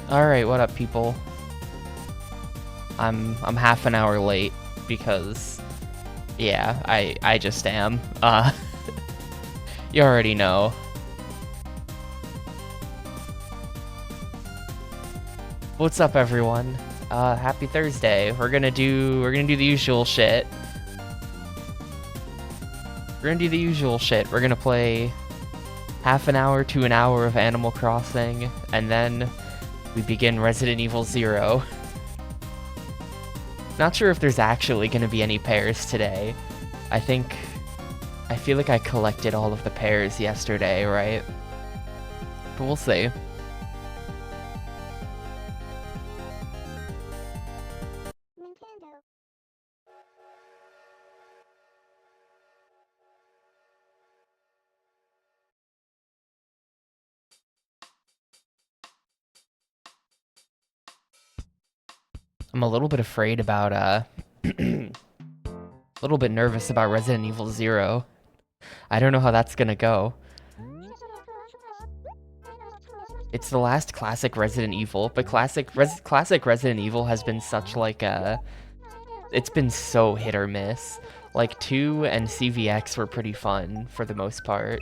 Alright, what up, people? I'm half an hour late because yeah, I just am. You already know. What's up, everyone? Happy Thursday. We're gonna do the usual shit. We're gonna play half an hour to an hour of Animal Crossing, and then we begin Resident Evil 0. Not sure if there's actually gonna be any pairs today. I feel like I collected all of the pairs yesterday, right? But we'll see. I'm a little bit afraid about, a little bit nervous about Resident Evil 0. I don't know how that's gonna go. It's the last classic Resident Evil, but classic Resident Evil has been such like a... It's been so hit or miss. Like 2 and CVX were pretty fun for the most part.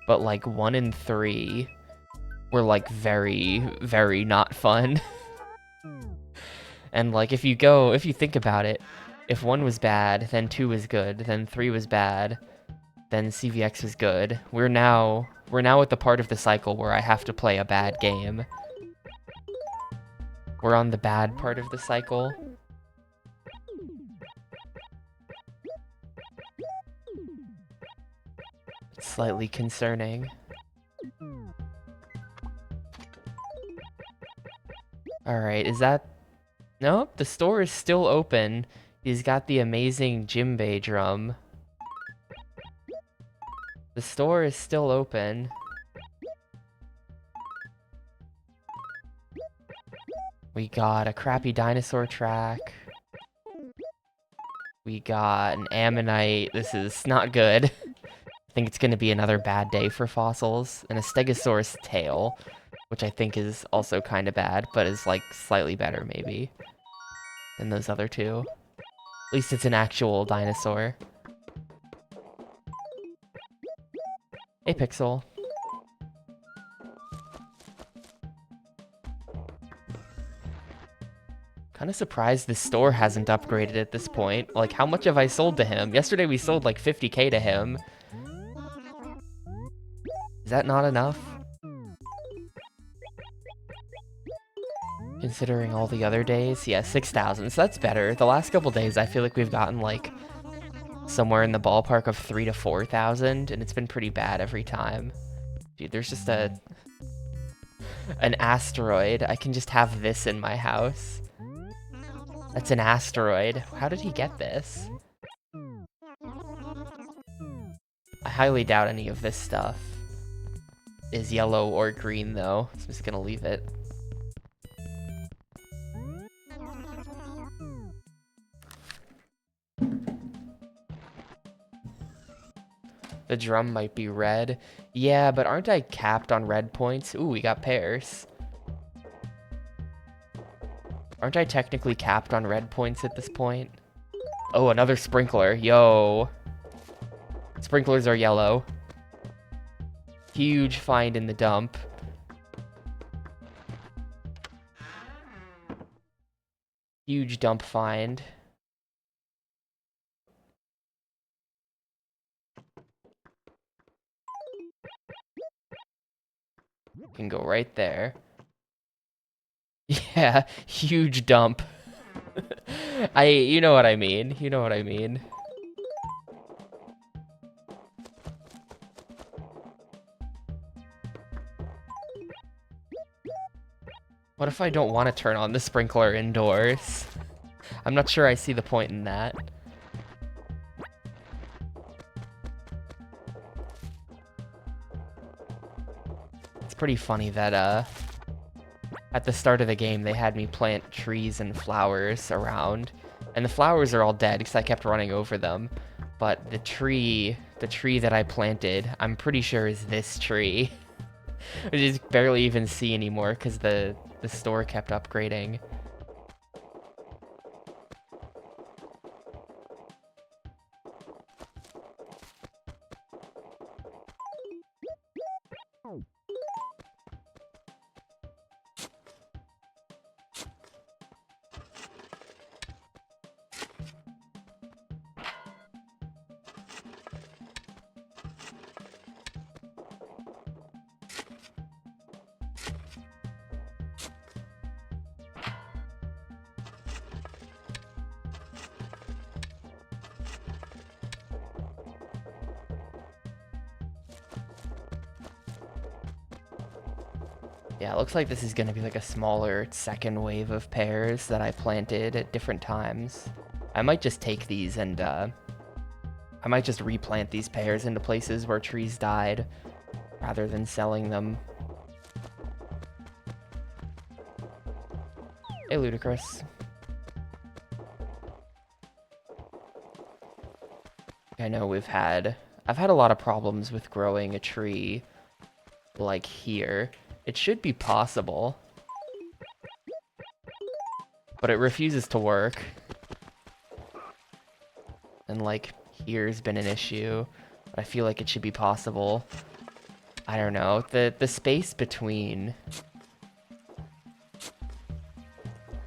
But like 1 and 3 were like very, very not fun. And like if you think about it, if 1 was bad, then 2 was good, then 3 was bad, then CVX was good. We're now at the part of the cycle where I have to play a bad game. We're on the bad part of the cycle. It's slightly concerning. Alright, is that... Nope, the store is still open. He's got the amazing djembe drum. The store is still open. We got a crappy dinosaur track. We got an ammonite. This is not good. I think it's going to be another bad day for fossils. And a stegosaurus tail, which I think is also kind of bad, but is like slightly better maybe than those other two. At least it's an actual dinosaur. Hey, Pixel. Kind of surprised the store hasn't upgraded at this point. Like, how much have I sold to him? Yesterday we sold like 50k to him. Is that not enough? Considering all the other days? Yeah, 6,000, so that's better. The last couple days I feel like we've gotten like somewhere in the ballpark of 3,000 to 4,000, and it's been pretty bad every time. Dude, there's just an asteroid. I can just have this in my house. That's an asteroid. How did he get this? I highly doubt any of this stuff is yellow or green, though, so I'm just gonna leave it. The drum might be red. Yeah, but aren't I capped on red points? Ooh, we got pairs. Aren't I technically capped on red points at this point? Oh, another sprinkler. Yo. Sprinklers are yellow. Huge find in the dump. Huge dump find. Can go right there. Yeah, huge dump. You know what I mean. You know what I mean. What if I don't want to turn on the sprinkler indoors? I'm not sure I see the point in that. It's pretty funny that, at the start of the game, they had me plant trees and flowers around. And the flowers are all dead because I kept running over them. But the tree that I planted, I'm pretty sure is this tree. I just barely even see anymore because the store kept upgrading. Yeah, it looks like this is going to be like a smaller second wave of pears that I planted at different times. I might just take these and, I might just replant these pears into places where trees died, rather than selling them. Hey, Ludicrous. I know I've had a lot of problems with growing a tree like here. It should be possible, but it refuses to work. And like here's been an issue, but I feel like it should be possible. I don't know, the space between,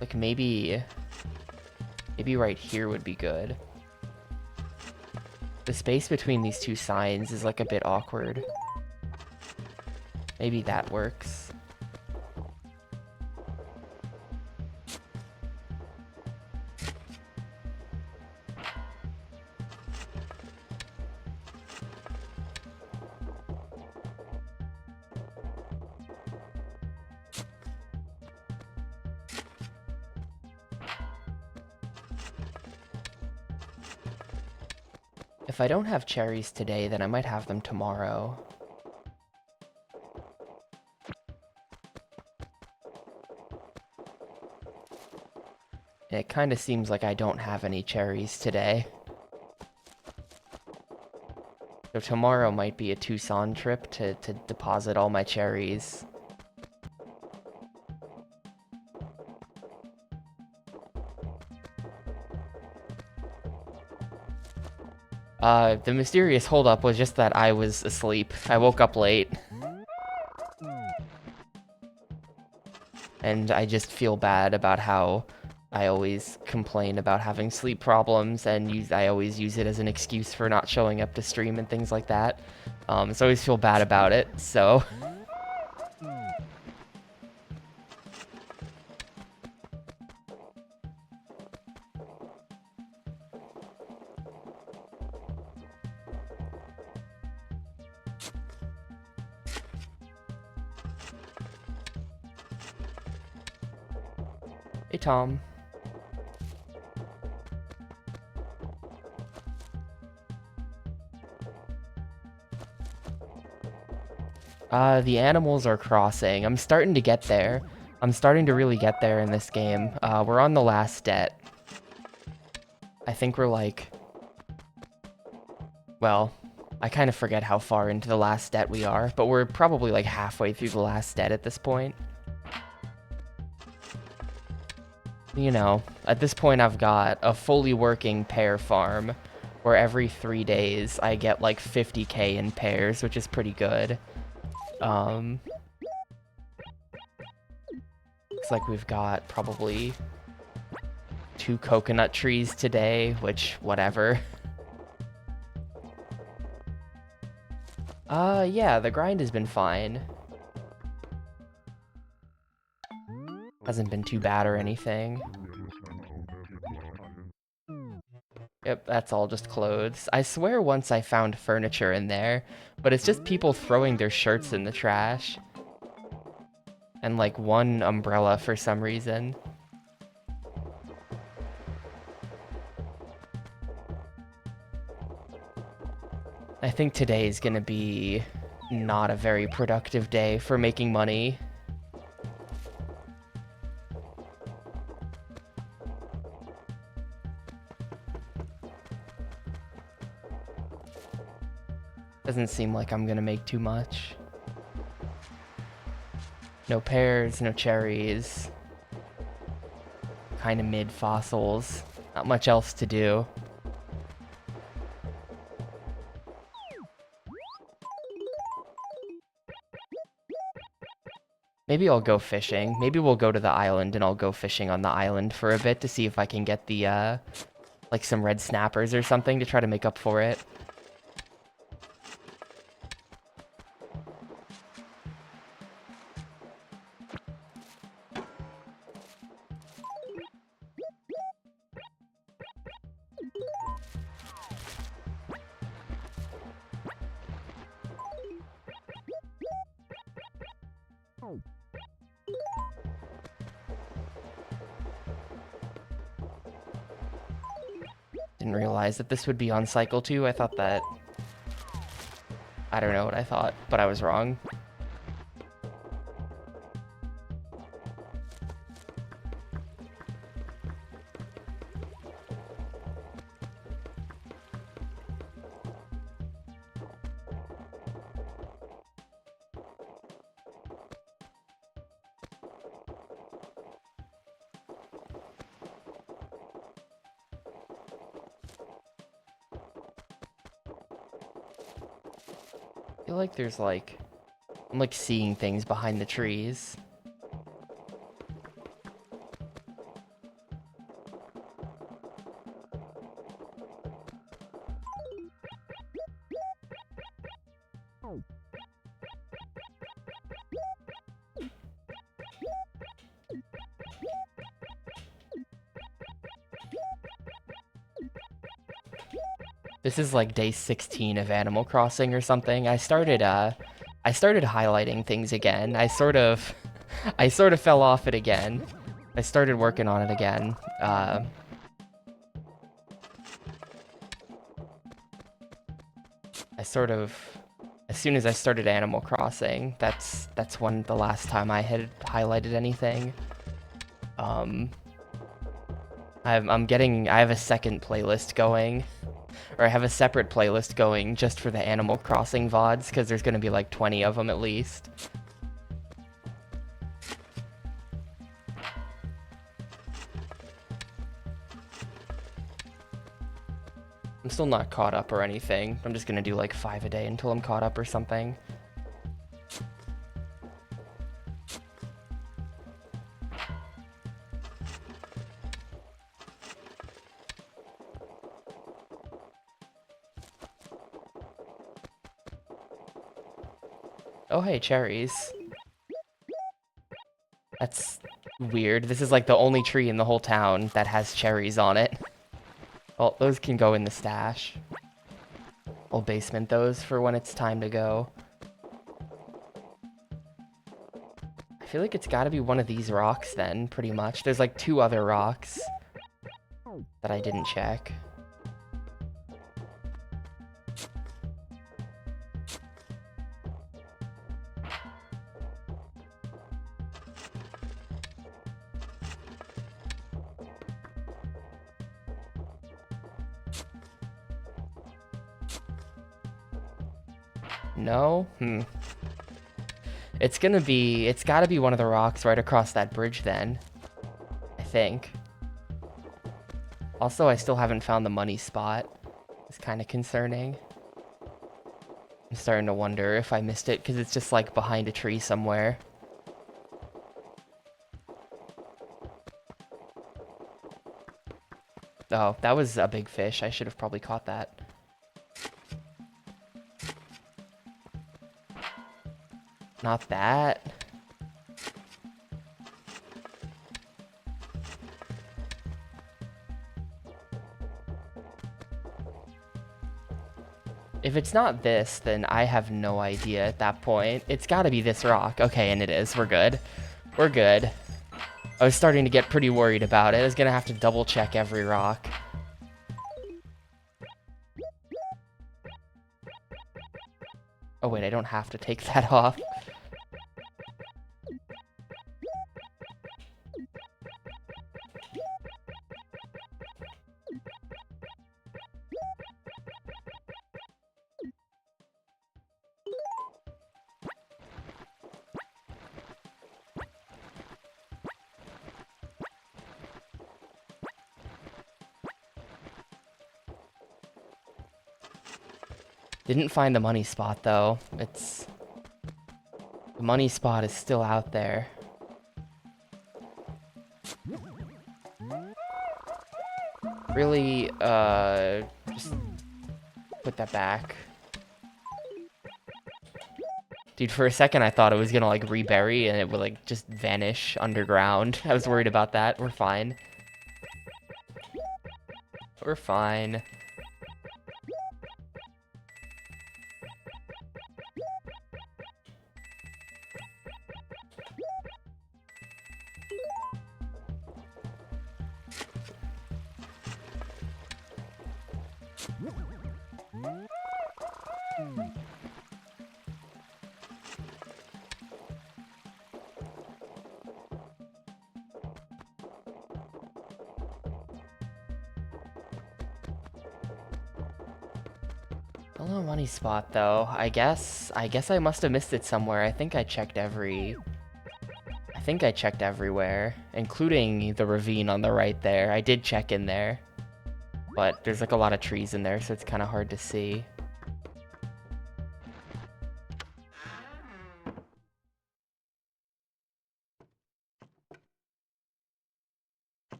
like maybe right here would be good. The space between these two signs is like a bit awkward. Maybe that works. If I don't have cherries today, then I might have them tomorrow. It kind of seems like I don't have any cherries today. So tomorrow might be a Tucson trip to deposit all my cherries. The mysterious holdup was just that I was asleep. I woke up late. And I just feel bad about how I always complain about having sleep problems, and I always use it as an excuse for not showing up to stream and things like that. So I always feel bad about it, so... Hey, Tom. The animals are crossing. I'm starting to get there. I'm starting to really get there in this game. We're on the last debt. I think we're like... Well, I kind of forget how far into the last debt we are, but we're probably like halfway through the last debt at this point. You know, at this point I've got a fully working pear farm where every 3 days I get like 50k in pears, which is pretty good. Looks like we've got probably 2 coconut trees today, which, whatever. Yeah, the grind has been fine. Hasn't been too bad or anything. Yep, that's all just clothes. I swear once I found furniture in there, but it's just people throwing their shirts in the trash. And like one umbrella for some reason. I think today is gonna be not a very productive day for making money. Doesn't seem like I'm gonna make too much. No pears, no cherries. Kind of mid fossils. Not much else to do. Maybe I'll go fishing. Maybe we'll go to the island and I'll go fishing on the island for a bit to see if I can get the, like some red snappers or something to try to make up for it. Didn't realize that this would be on cycle 2. I thought that... I don't know what I thought, but I was wrong. I feel like there's like... I'm like seeing things behind the trees. This is like day 16 of Animal Crossing or something. I started highlighting things again. I sort of fell off it again. I started working on it again. As soon as I started Animal Crossing, that's when the last time I had highlighted anything. I have a second playlist going. Or I have a separate playlist going just for the Animal Crossing VODs, because there's going to be like 20 of them at least. I'm still not caught up or anything. I'm just going to do like 5 a day until I'm caught up or something. Oh, hey, cherries. That's weird. This is like the only tree in the whole town that has cherries on it. Well, those can go in the stash. I'll basement those for when it's time to go. I feel like it's gotta be one of these rocks then, pretty much. There's like 2 other rocks that I didn't check. No? It's gotta be one of the rocks right across that bridge then. I think. Also, I still haven't found the money spot. It's kind of concerning. I'm starting to wonder if I missed it, because it's just like behind a tree somewhere. Oh, that was a big fish. I should have probably caught that. Not that. If it's not this, then I have no idea at that point. It's gotta be this rock. Okay, and it is. We're good. We're good. I was starting to get pretty worried about it. I was gonna have to double check every rock. Oh wait, I don't have to take that off. Didn't find the money spot though. The money spot is still out there. Really, just put that back. Dude, for a second I thought it was gonna like rebury and it would like just vanish underground. I was worried about that. We're fine. We're fine. Hello, money spot though. I guess I must have missed it somewhere. I think I checked everywhere, including the ravine on the right there. I did check in there, but there's like a lot of trees in there, so it's kind of hard to see.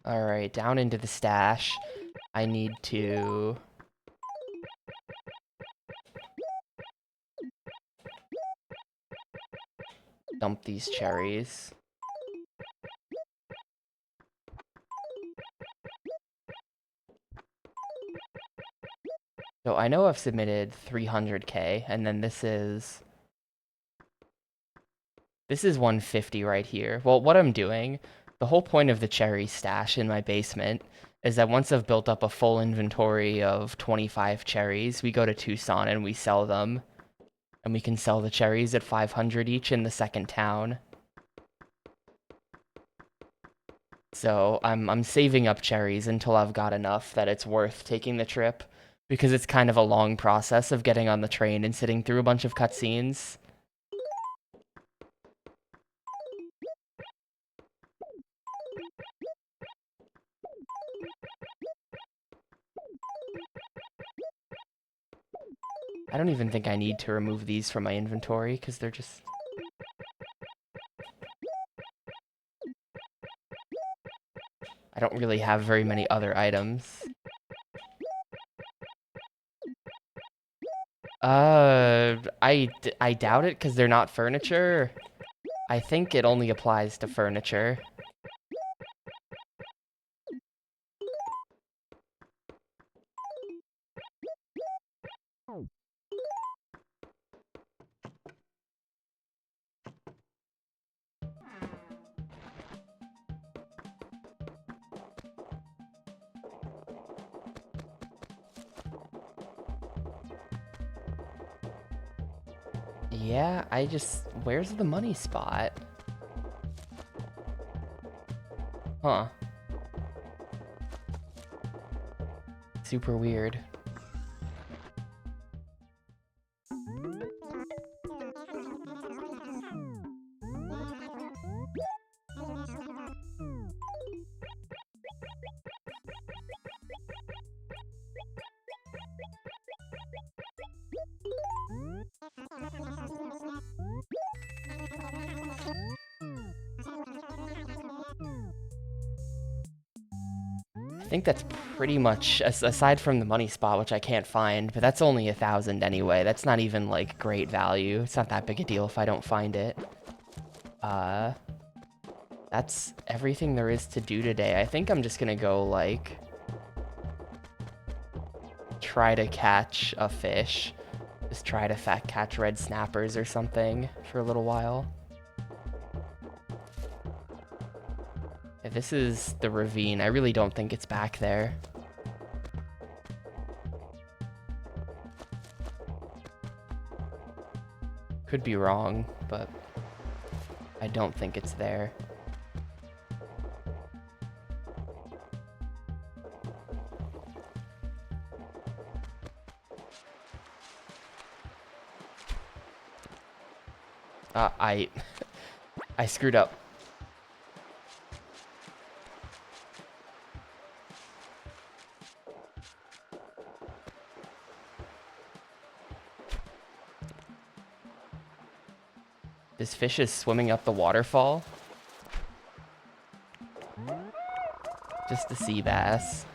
All right, down into the stash. I need to dump these cherries. So I know I've submitted 300k, and then this is 150 right here. Well, what I'm doing, the whole point of the cherry stash in my basement is that once I've built up a full inventory of 25 cherries, we go to Tucson and we sell them. And we can sell the cherries at 500 each in the second town. So I'm saving up cherries until I've got enough that it's worth taking the trip, because it's kind of a long process of getting on the train and sitting through a bunch of cutscenes. I don't even think I need to remove these from my inventory, because they're just... I don't really have very many other items. I doubt it, because they're not furniture. I think it only applies to furniture. Yeah, where's the money spot? Huh. Super weird. I think that's pretty much, aside from the money spot, which I can't find, but that's only 1,000 anyway. That's not even, like, great value. It's not that big a deal if I don't find it. That's everything there is to do today. I think I'm just gonna go, like, try to catch a fish. Just try to catch red snappers or something for a little while. If this is the ravine, I really don't think it's back there. Could be wrong, but I don't think it's there. I screwed up. This fish is swimming up the waterfall. Just a sea bass.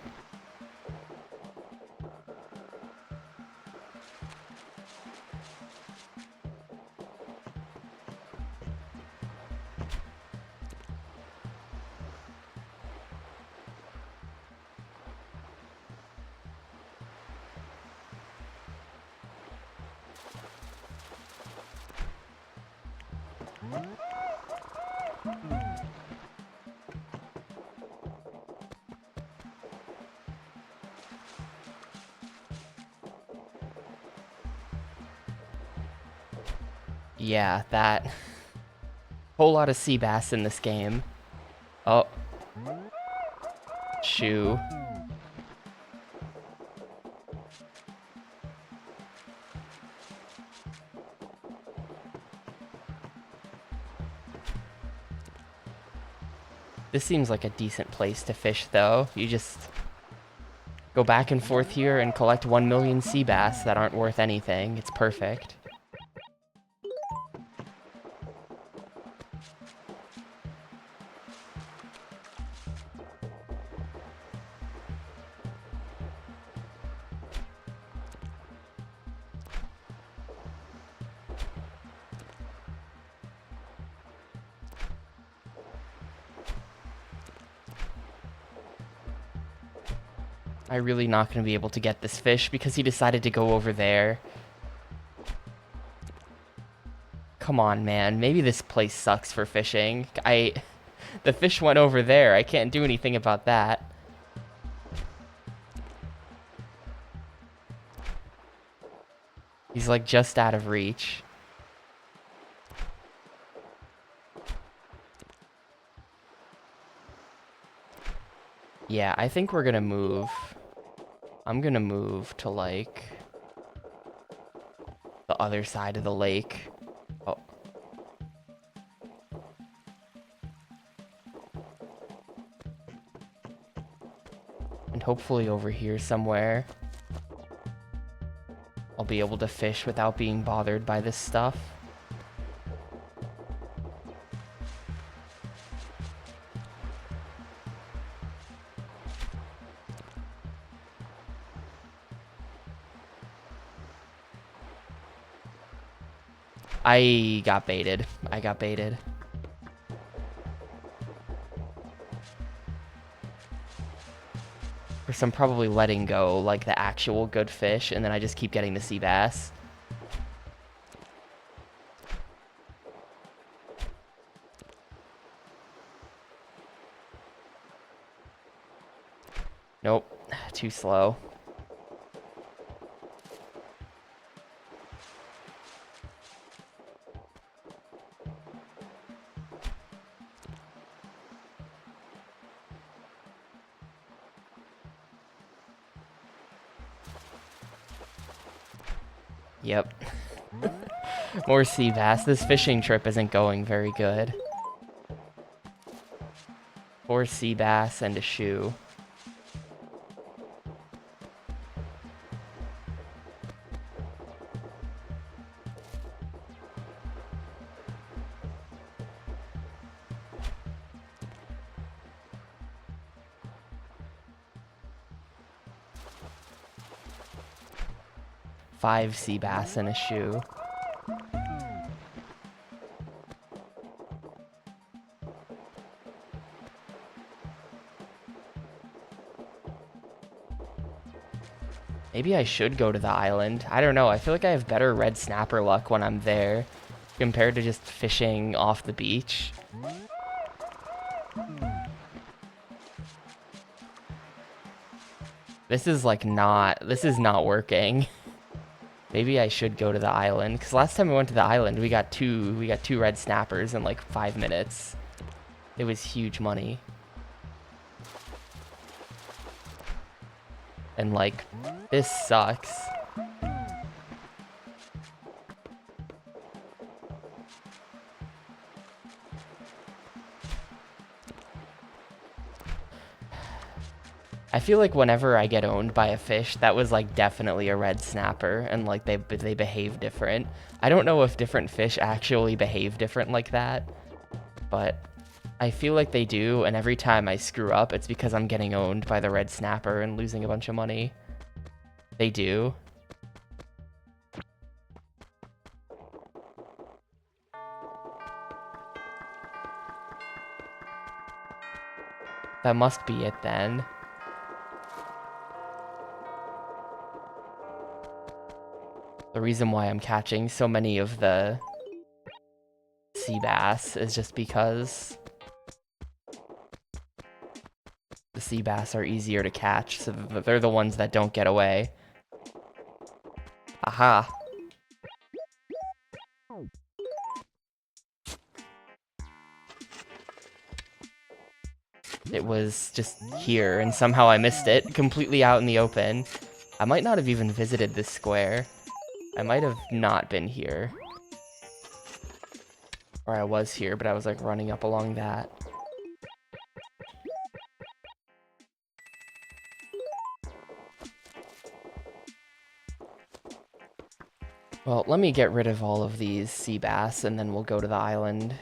Yeah, that. Whole lot of sea bass in this game. Oh. Shoo. This seems like a decent place to fish, though. You just go back and forth here and collect 1 million sea bass that aren't worth anything. It's perfect. I'm really not going to be able to get this fish because he decided to go over there. Come on, man. Maybe this place sucks for fishing. The fish went over there. I can't do anything about that. He's like just out of reach. Yeah, I think we're gonna move. I'm gonna move to like the other side of the lake. Oh. And hopefully over here somewhere I'll be able to fish without being bothered by this stuff. I got baited. I got baited. Or I'm probably letting go like the actual good fish, and then I just keep getting the sea bass. Nope, too slow. Yep. More sea bass. This fishing trip isn't going very good. 4 sea bass and a shoe. Five sea bass and a shoe. Maybe I should go to the island. I don't know. I feel like I have better red snapper luck when I'm there compared to just fishing off the beach. This is not working. Maybe I should go to the island, because last time I went to the island, we got two red snappers in like 5 minutes. It was huge money. And like, this sucks. I feel like whenever I get owned by a fish, that was like definitely a red snapper, and like they behave different. I don't know if different fish actually behave different like that, but I feel like they do, and every time I screw up, it's because I'm getting owned by the red snapper and losing a bunch of money. They do. That must be it then. The reason why I'm catching so many of the sea bass is just because the sea bass are easier to catch, so they're the ones that don't get away. Aha! It was just here, and somehow I missed it, completely out in the open. I might not have even visited this square. I might have not been here. Or I was here, but I was like running up along that. Well, let me get rid of all of these sea bass, and then we'll go to the island.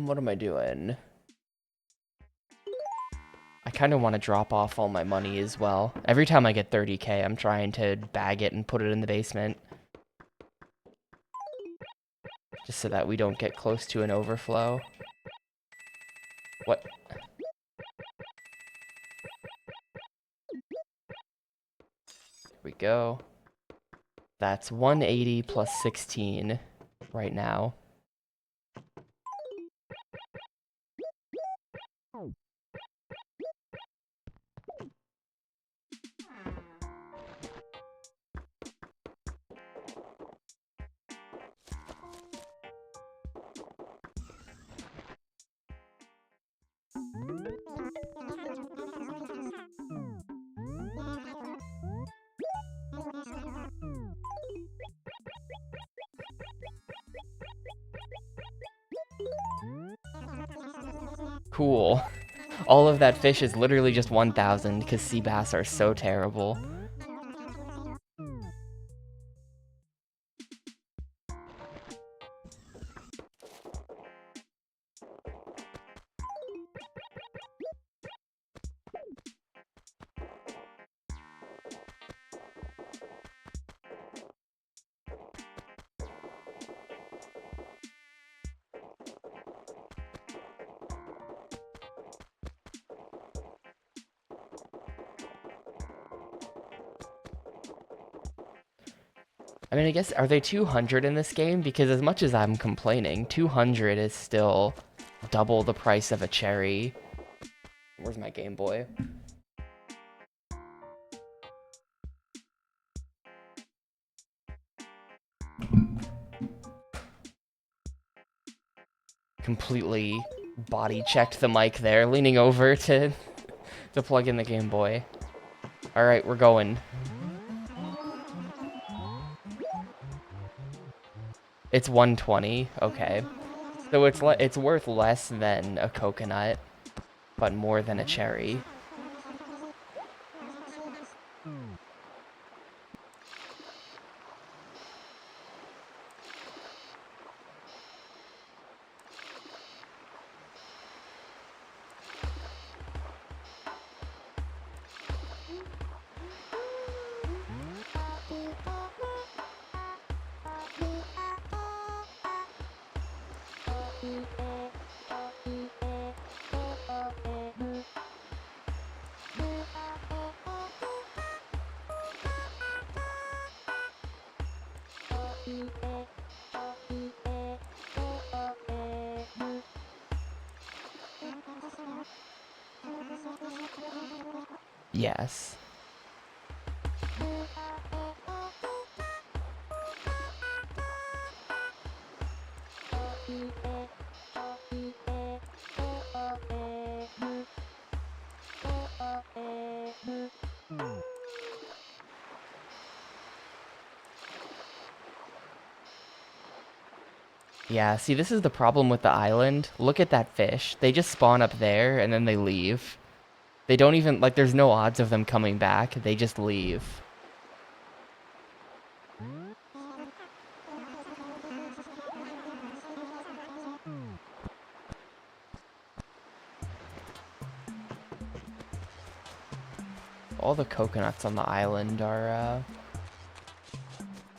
What am I doing? I kind of want to drop off all my money as well. Every time I get 30k, I'm trying to bag it and put it in the basement. Just so that we don't get close to an overflow. What? Here we go. That's 180 plus 16 right now. Cool. All of that fish is literally just 1,000 because sea bass are so terrible. I mean, I guess, are they 200 in this game? Because as much as I'm complaining, 200 is still double the price of a cherry. Where's my Game Boy? Completely body checked the mic there, leaning over to plug in the Game Boy. Alright, we're going. It's 120. Okay. So it's worth less than a coconut, but more than a cherry. Yes. Yeah, see, this is the problem with the island. Look at that fish. They just spawn up there and then they leave. They don't even, like, there's no odds of them coming back. They just leave. All the coconuts on the island are,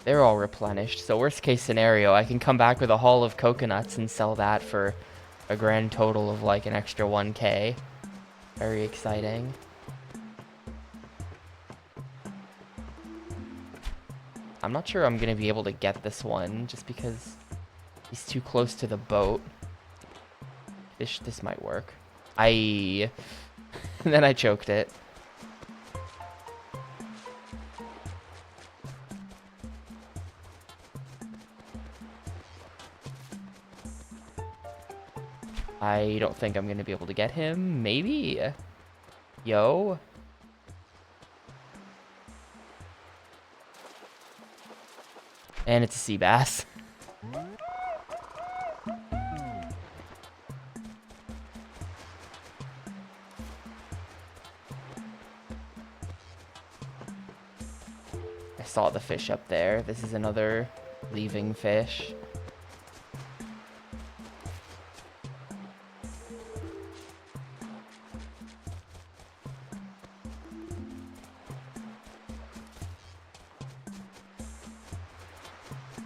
they're all replenished. So worst case scenario, I can come back with a haul of coconuts and sell that for a grand total of like an extra 1K. Very exciting. I'm not sure I'm gonna be able to get this one just because he's too close to the boat. This might work. And then I choked it. I don't think I'm gonna be able to get him. Maybe? Yo? And it's a sea bass. I saw the fish up there. This is another leaving fish.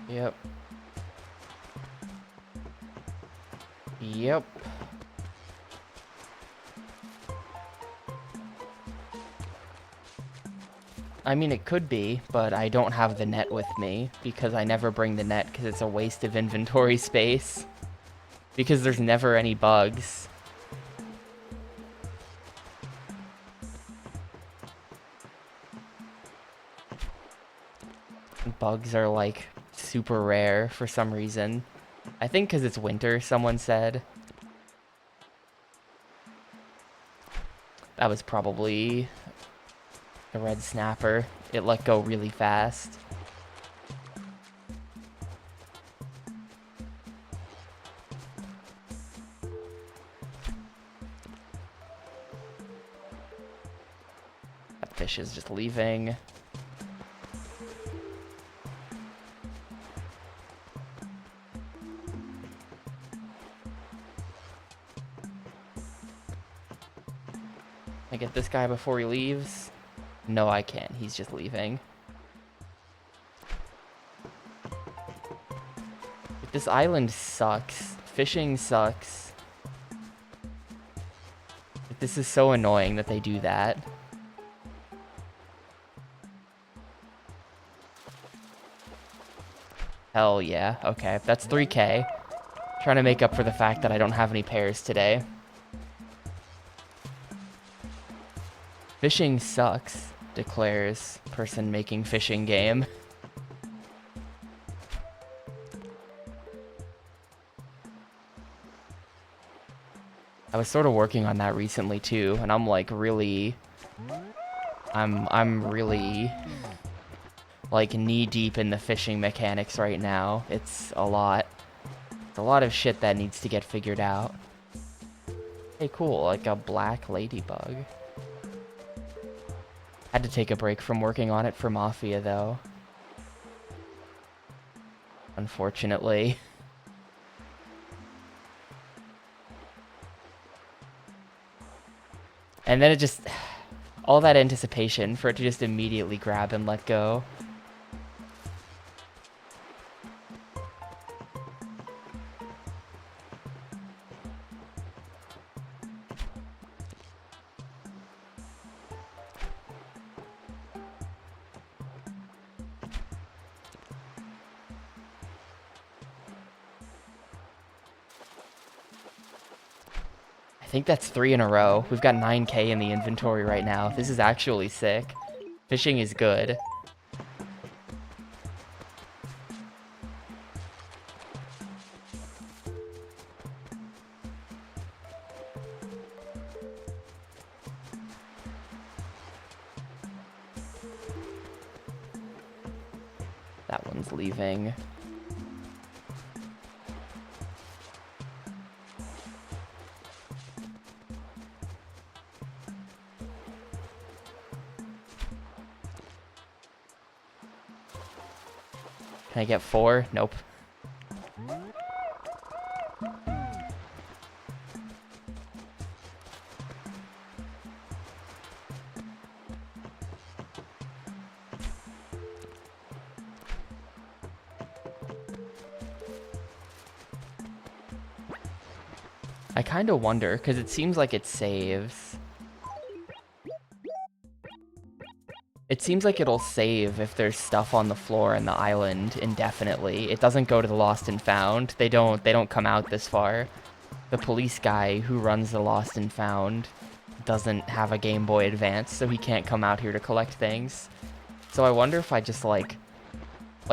Yep. Yep. I mean, it could be, but I don't have the net with me because I never bring the net because it's a waste of inventory space. Because there's never any bugs. Bugs are like super rare for some reason. I think because it's winter, someone said. That was probably a red snapper. It let go really fast. That fish is just leaving. I get this guy before he leaves? No, I can't. He's just leaving. This island sucks. Fishing sucks. This is so annoying that they do that. Hell yeah. Okay, that's 3K. Trying to make up for the fact that I don't have any pairs today. Fishing sucks, declares person making fishing game. I was sort of working on that recently too, and I'm like really I'm really like knee deep in the fishing mechanics right now. It's a lot. It's a lot of shit that needs to get figured out. Hey, cool, like a black ladybug. Had to take a break from working on it for Mafia, though. Unfortunately. And then it just... all that anticipation for it to just immediately grab and let go. I think that's 3 in a row. We've got 9K in the inventory right now. This is actually sick. Fishing is good. That one's leaving. Can I get 4? Nope. I kind of wonder, because it seems like it saves. It seems like it'll save if there's stuff on the floor in the island indefinitely. It doesn't go to the Lost and Found. They don't come out this far. The police guy who runs the Lost and Found doesn't have a Game Boy Advance, so he can't come out here to collect things. So I wonder if I just like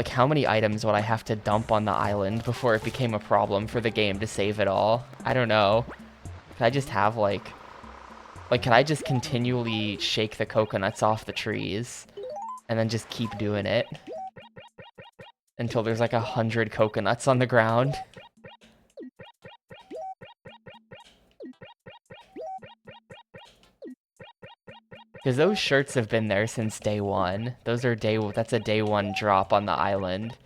how many items would I have to dump on the island before it became a problem for the game to save it all? I don't know. Could I just have like, can I just continually shake the coconuts off the trees and then just keep doing it until there's like 100 coconuts on the ground? Because those shirts have been there since day one. That's a day one drop on the island.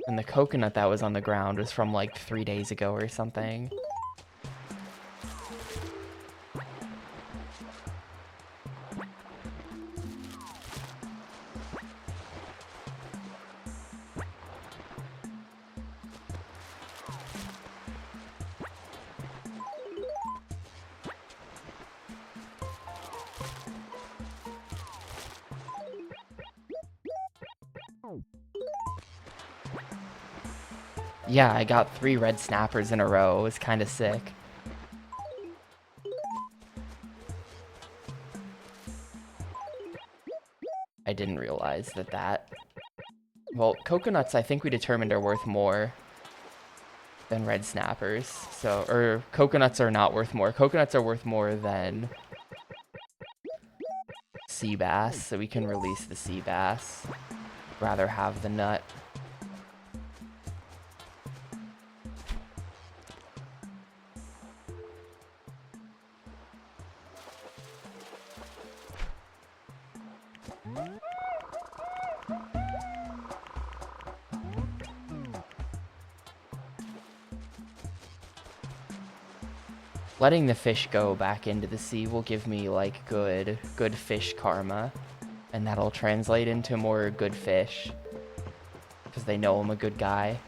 And the coconut that was on the ground was from like 3 days ago or something. Yeah, I got 3 red snappers in a row. It was kind of sick. I didn't realize that... Well, coconuts I think we determined are worth more than red snappers. So, or coconuts are not worth more. Coconuts are worth more than sea bass, so we can release the sea bass. Rather have the nut. Letting the fish go back into the sea will give me, like, good fish karma. And that'll translate into more good fish. Because they know I'm a good guy.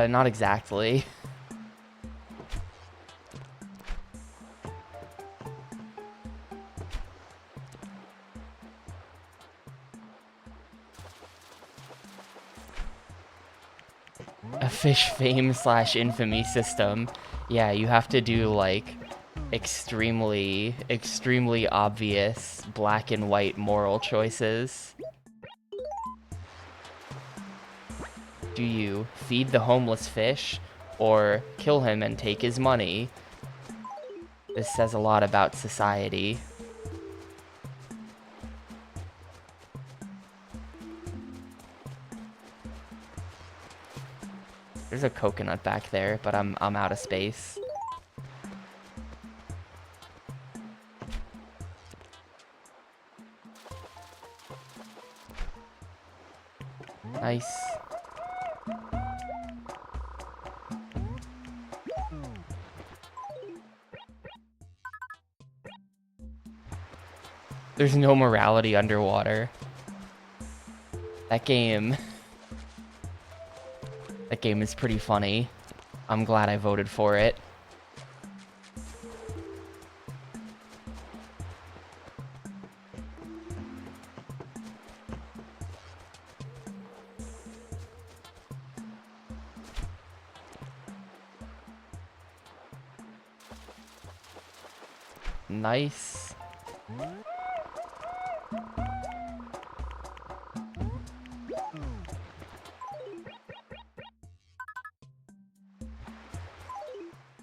Not exactly. A fish fame / infamy system. Yeah, you have to do, like, extremely obvious black and white moral choices. Do you feed the homeless fish or kill him and take his money? This says a lot about society. There's a coconut back there, but I'm out of space. Nice. There's no morality underwater. That game is pretty funny. I'm glad I voted for it. Nice.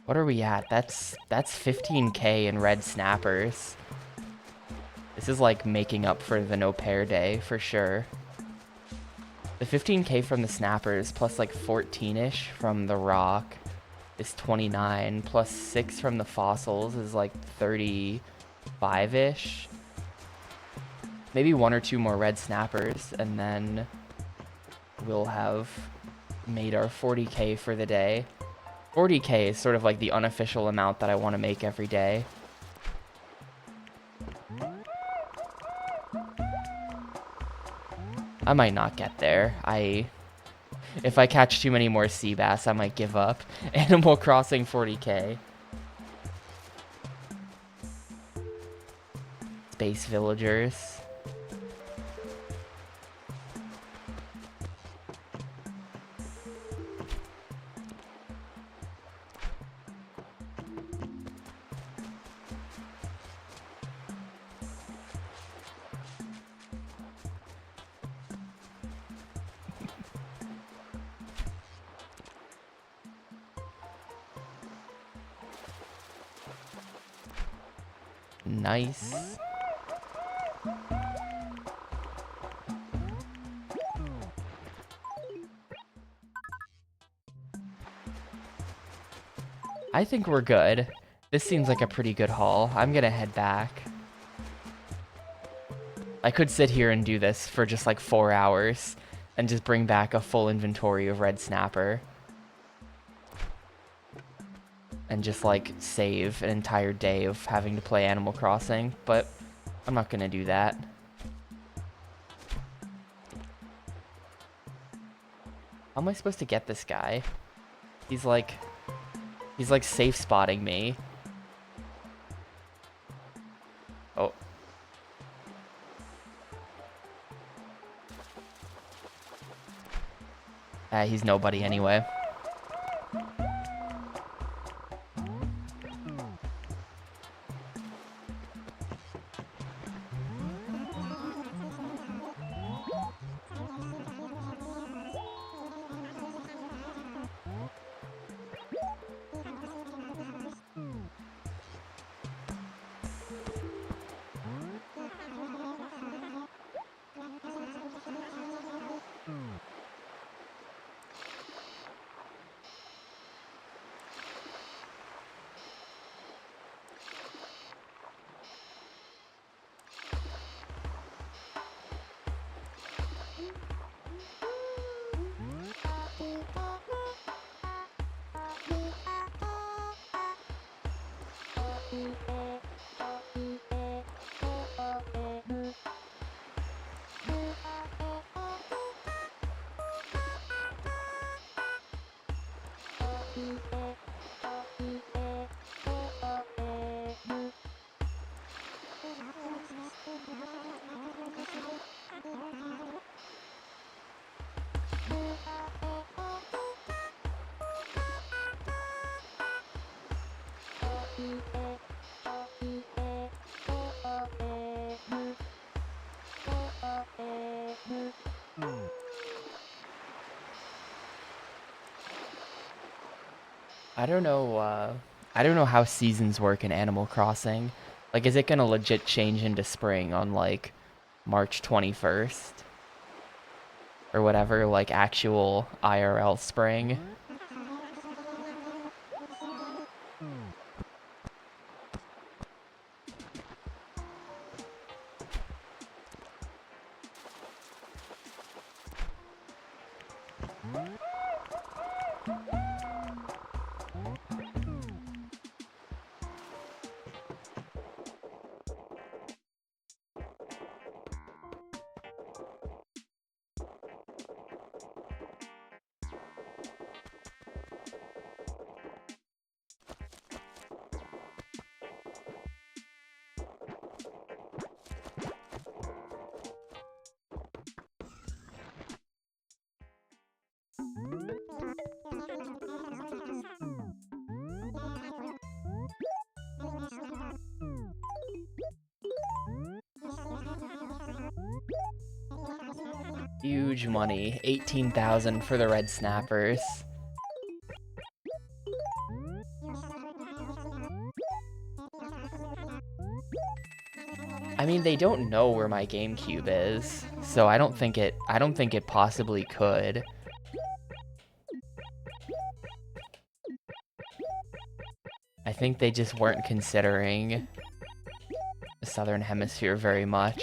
What are we at? That's 15k in red snappers. This is like making up for the no pair day for sure. The 15k from the snappers plus like 14ish from the rock is 29, plus 6 from the fossils is like 35ish. Maybe 1 or 2 more red snappers, and then we'll have made our 40k for the day. 40k is sort of like the unofficial amount that I want to make every day. I might not get there. If I catch too many more sea bass, I might give up. Animal Crossing 40k. Space villagers. Nice. I think we're good. This seems like a pretty good haul. I'm gonna head back. I could sit here and do this for just like 4 hours and just bring back a full inventory of red snapper. And just like save an entire day of having to play Animal Crossing, but I'm not gonna do that. How am I supposed to get this guy? He's like safe spotting me. Oh. He's nobody anyway. I don't know how seasons work in Animal Crossing. Like, is it gonna legit change into spring on like March 21st? Or whatever, like actual IRL spring? Huge money. 18,000 for the red snappers. I mean, they don't know where my GameCube is, so I don't think it possibly could. I think they just weren't considering the Southern Hemisphere very much.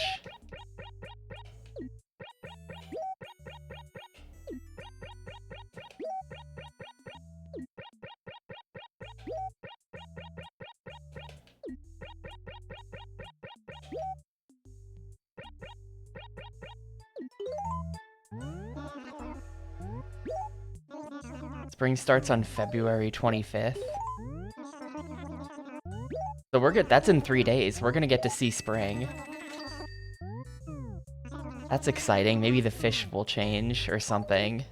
Spring starts on February 25th. So we're good. That's in 3 days. We're gonna get to see spring. That's exciting. Maybe the fish will change or something.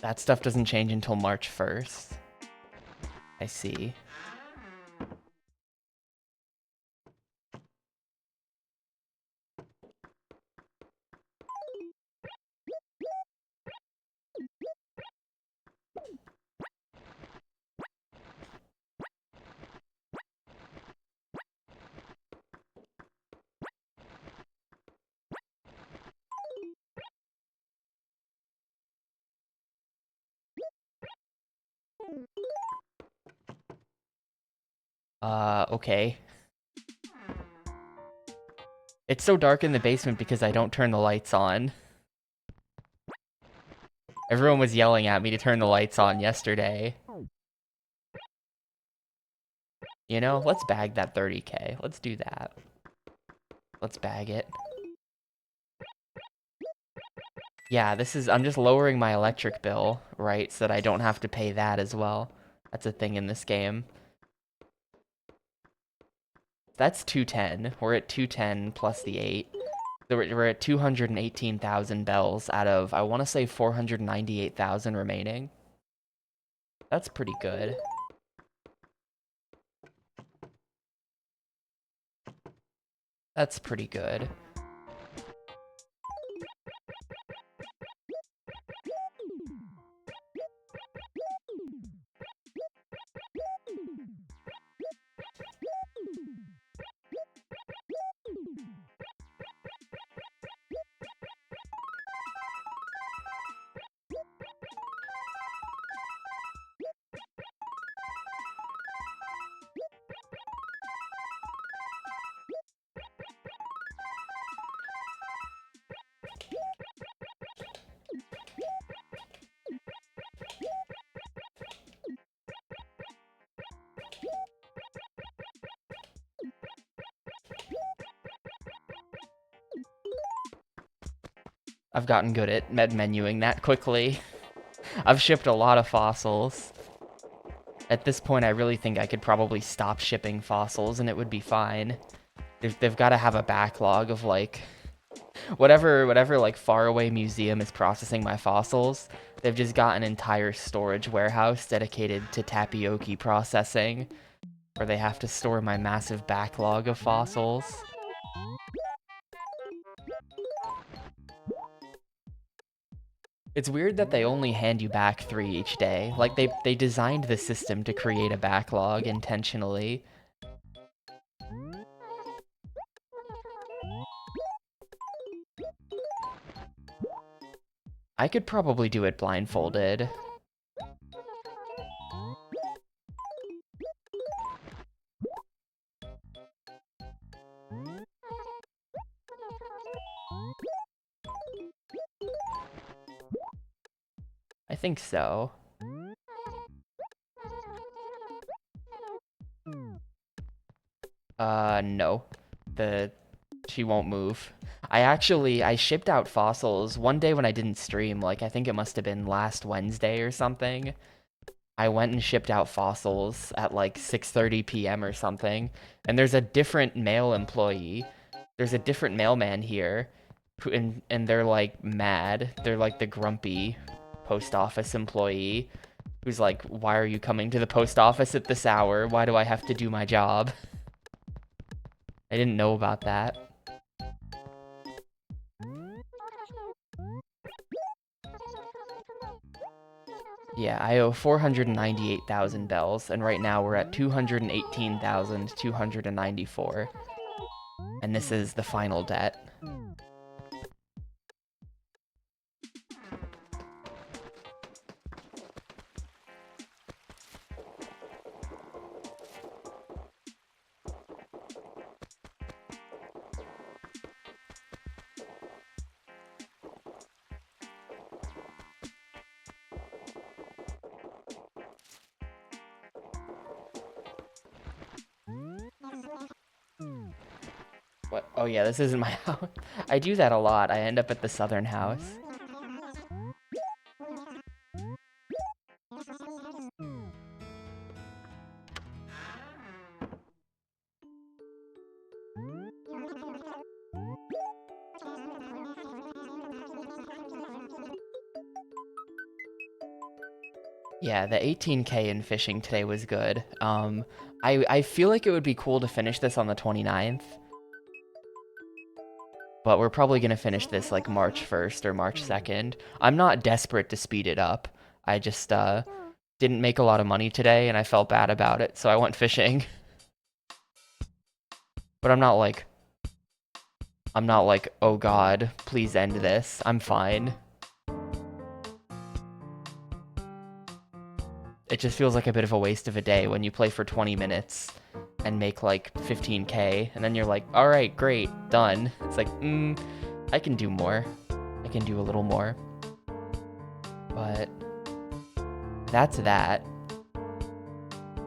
That stuff doesn't change until March 1st. I see. Okay. It's so dark in the basement because I don't turn the lights on. Everyone was yelling at me to turn the lights on yesterday. You know, let's bag that 30K. Let's do that. Let's bag it. Yeah, I'm just lowering my electric bill, right, so that I don't have to pay that as well. That's a thing in this game. That's 210. We're at 210 plus the 8. So we're at 218,000 bells out of, I want to say 498,000 remaining. That's pretty good. That's pretty good. I've gotten good at menuing that quickly. I've shipped a lot of fossils. At this point, I really think I could probably stop shipping fossils and it would be fine. They've got to have a backlog of, like, whatever, like, faraway museum is processing my fossils. They've just got an entire storage warehouse dedicated to tapioca processing, where they have to store my massive backlog of fossils. It's weird that they only hand you back 3 each day. Like, they designed the system to create a backlog intentionally. I could probably do it blindfolded. I think so. No. She won't move. I shipped out fossils one day when I didn't stream, like, I think it must have been last Wednesday or something. I went and shipped out fossils at, like, 6:30 p.m. or something, and there's a different male employee. There's a different mailman here, and they're, like, mad. They're, like, the grumpy post office employee who's like, why are you coming to the post office at this hour? Why do I have to do my job? I didn't know about that. Yeah, I owe 498,000 bells, and right now we're at 218,294. And this is the final debt. What? Oh yeah, this isn't my house. I do that a lot. I end up at the southern house. Yeah, the 18K in fishing today was good. I feel like it would be cool to finish this on the 29th. But we're probably going to finish this like March 1st or March 2nd. I'm not desperate to speed it up. I just didn't make a lot of money today and I felt bad about it, so I went fishing. But I'm not like, oh god, please end this. I'm fine. It just feels like a bit of a waste of a day when you play for 20 minutes and make like 15K, and then you're like, alright, great, done. It's like, I can do more. I can do a little more. But that's that.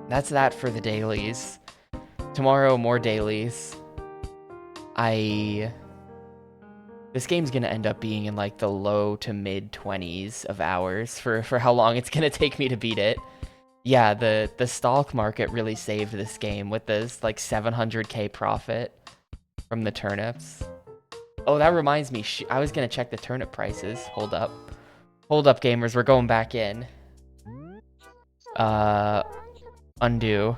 That's that for the dailies. Tomorrow, more dailies. This game's gonna end up being in like the low to mid 20s of hours for how long it's gonna take me to beat it. Yeah, the stock market really saved this game with this like 700K profit from the turnips. Oh, that reminds me, I was gonna check the turnip prices. Hold up. Hold up, gamers, we're going back in. Undo.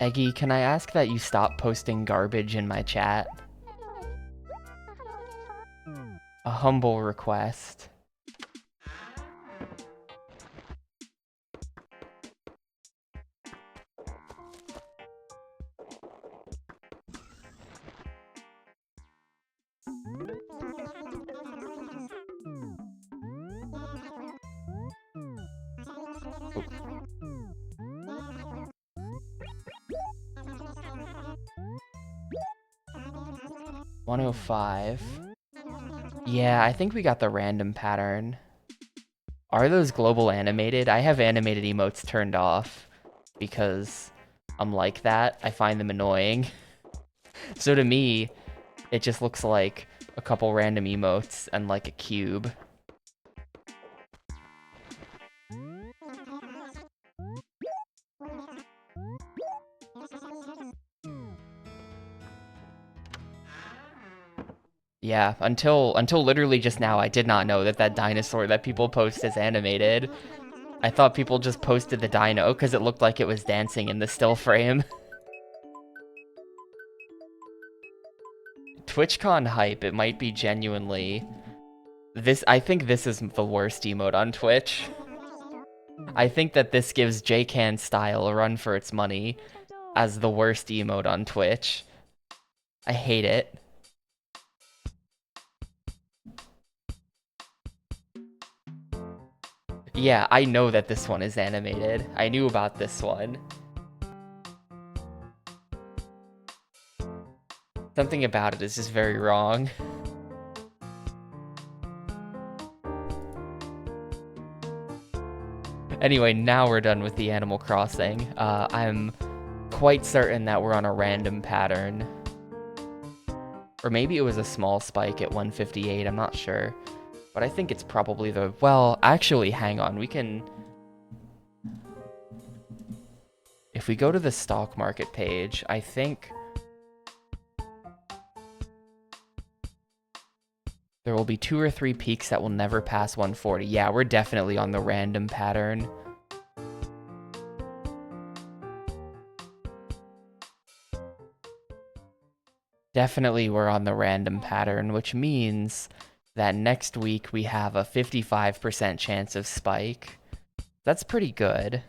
Eggy, can I ask that you stop posting garbage in my chat? A humble request. Oh. 105. Yeah, I think we got the random pattern. Are those global animated? I have animated emotes turned off because I'm like that. I find them annoying. So to me, it just looks like a couple random emotes and like a cube. Yeah, until literally just now, I did not know that dinosaur that people post is animated. I thought people just posted the dino because it looked like it was dancing in the still frame. TwitchCon hype, it might be genuinely... I think this is the worst emote on Twitch. I think that this gives JCan Style a run for its money as the worst emote on Twitch. I hate it. Yeah, I know that this one is animated. I knew about this one. Something about it is just very wrong. Anyway, now we're done with the Animal Crossing. I'm quite certain that we're on a random pattern. Or maybe it was a small spike at 158, I'm not sure. But I think it's probably the... Well, actually, hang on, we can... If we go to the stock market page, I think... There will be 2 or 3 peaks that will never pass 140. Yeah, we're definitely on the random pattern. Definitely we're on the random pattern, which means that next week we have a 55% chance of spike. That's pretty good.